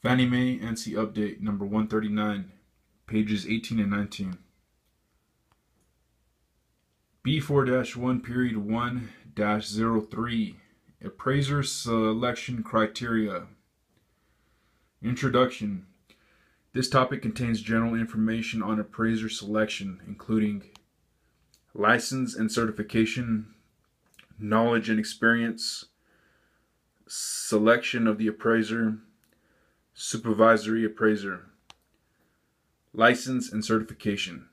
Fannie Mae ANSI Update number 139, pages 18 and 19. B4-1 period 1-03, Appraiser Selection Criteria. Introduction. This topic contains general information on appraiser selection, including license and certification, knowledge and experience, selection of the appraiser, supervisory appraiser, license and certification.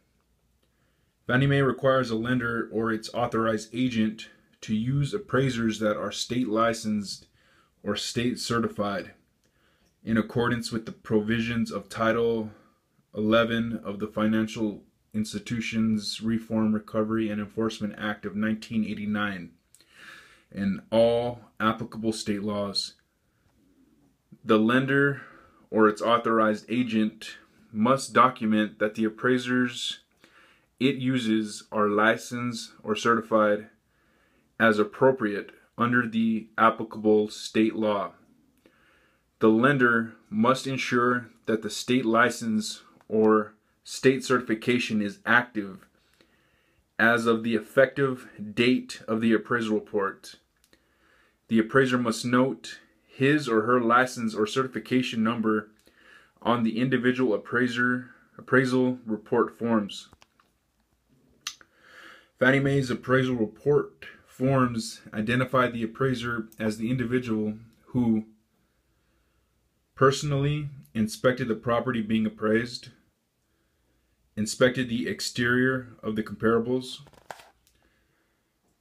Fannie Mae requires a lender or its authorized agent to use appraisers that are state licensed or state certified in accordance with the provisions of Title 11 of the Financial Institutions Reform, Recovery, and Enforcement Act of 1989 and all applicable state laws. The lender or its authorized agent must document that the appraisers it uses are licensed or certified as appropriate under the applicable state law. The lender must ensure that the state license or state certification is active as of the effective date of the appraisal report. The appraiser must note his or her license or certification number on the individual appraisal report forms. Fannie Mae's appraisal report forms identify the appraiser as the individual who personally inspected the property being appraised, inspected the exterior of the comparables,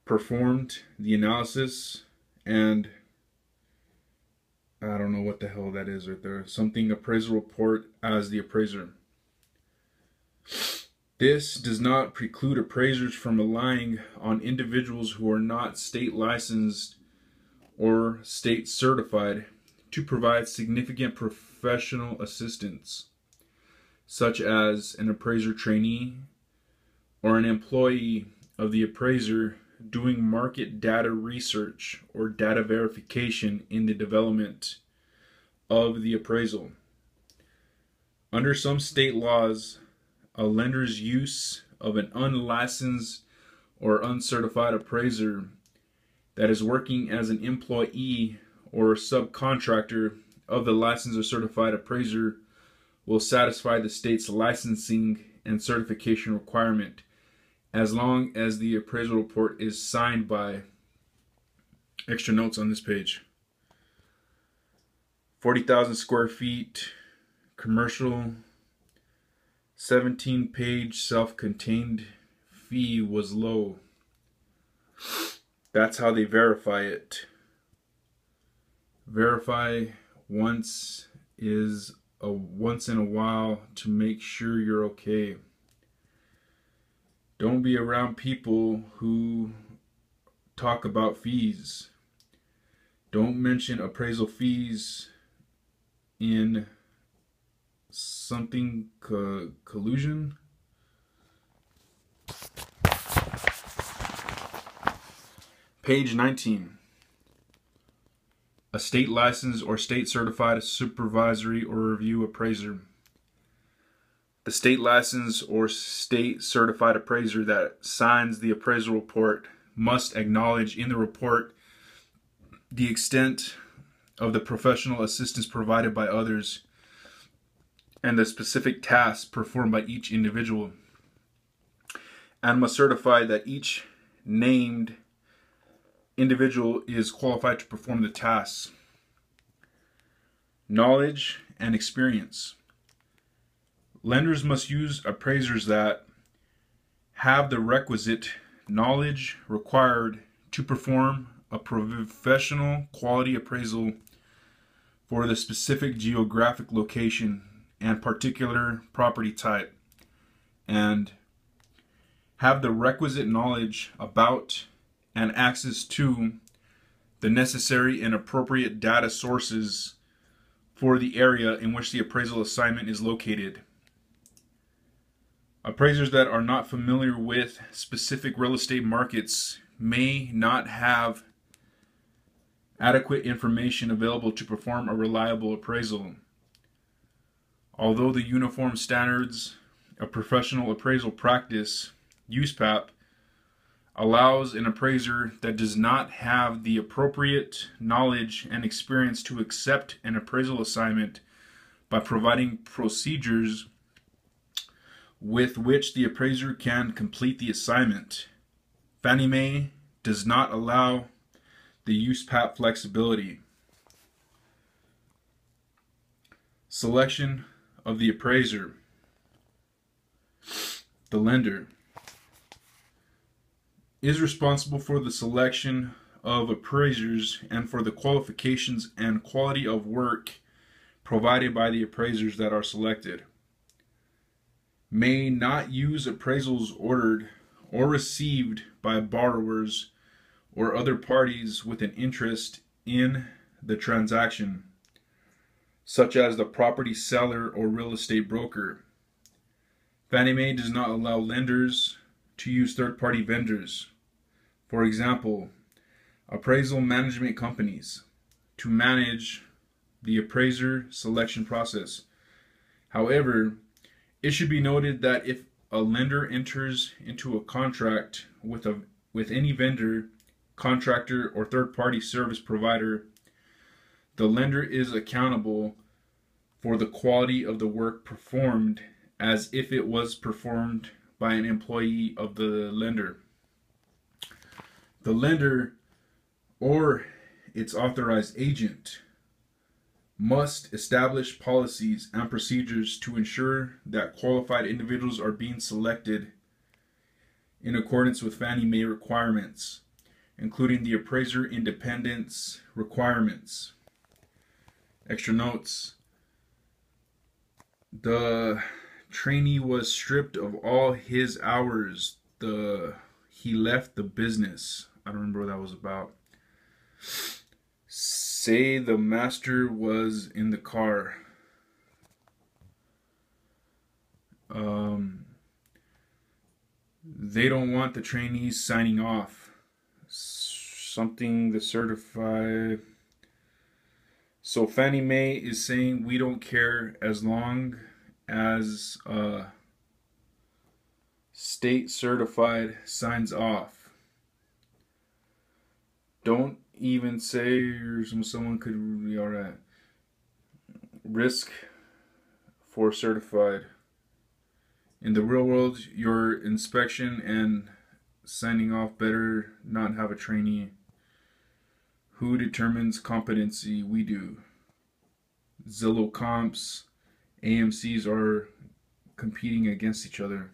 performed the analysis, and I don't know what the hell that is right there. Something appraisal report as the appraiser. This does not preclude appraisers from relying on individuals who are not state licensed or state certified to provide significant professional assistance, such as an appraiser trainee or an employee of the appraiser doing market data research or data verification in the development of the appraisal. Under some state laws, a lender's use of an unlicensed or uncertified appraiser that is working as an employee or subcontractor of the licensed or certified appraiser will satisfy the state's licensing and certification requirement as long as the appraisal report is signed by extra notes on this page. 40,000 square feet, commercial, 17-page self-contained fee was low. That's how they verify it. Verify once is a once in a while to make sure you're okay. Don't be around people who talk about fees. Don't mention appraisal fees in something collusion. Page 19. A state licensed or state certified supervisory or review appraiser. The state licensed or state certified appraiser that signs the appraisal report must acknowledge in the report the extent of the professional assistance provided by others and the specific tasks performed by each individual, and must certify that each named individual is qualified to perform the tasks. Knowledge and experience. Lenders must use appraisers that have the requisite knowledge required to perform a professional quality appraisal for the specific geographic location and particular property type, and have the requisite knowledge about and access to the necessary and appropriate data sources for the area in which the appraisal assignment is located. Appraisers that are not familiar with specific real estate markets may not have adequate information available to perform a reliable appraisal. Although the Uniform Standards of Professional Appraisal Practice, USPAP, allows an appraiser that does not have the appropriate knowledge and experience to accept an appraisal assignment by providing procedures with which the appraiser can complete the assignment, Fannie Mae does not allow the USPAP flexibility. Selection of the appraiser. The lender is responsible for the selection of appraisers and for the qualifications and quality of work provided by the appraisers that are selected. May not use appraisals ordered or received by borrowers or other parties with an interest in the transaction, such as the property seller or real estate broker. Fannie Mae does not allow lenders to use third-party vendors, for example, appraisal management companies, to manage the appraiser selection process. However, it should be noted that if a lender enters into a contract with any vendor, contractor, or third-party service provider, the lender is accountable for the quality of the work performed as if it was performed by an employee of the lender. The lender or its authorized agent must establish policies and procedures to ensure that qualified individuals are being selected in accordance with Fannie Mae requirements, including the appraiser independence requirements. Extra notes. The trainee was stripped of all his hours. He left the business. I don't remember what that was about. Say the master was in the car. They don't want the trainees signing off. Something the certified. So Fannie Mae is saying we don't care as long as state certified signs off. Don't even say someone could be alright. Risk for certified. In the real world, your inspection and signing off better not have a trainee. Who determines competency? We do. Zillow comps, AMCs are competing against each other.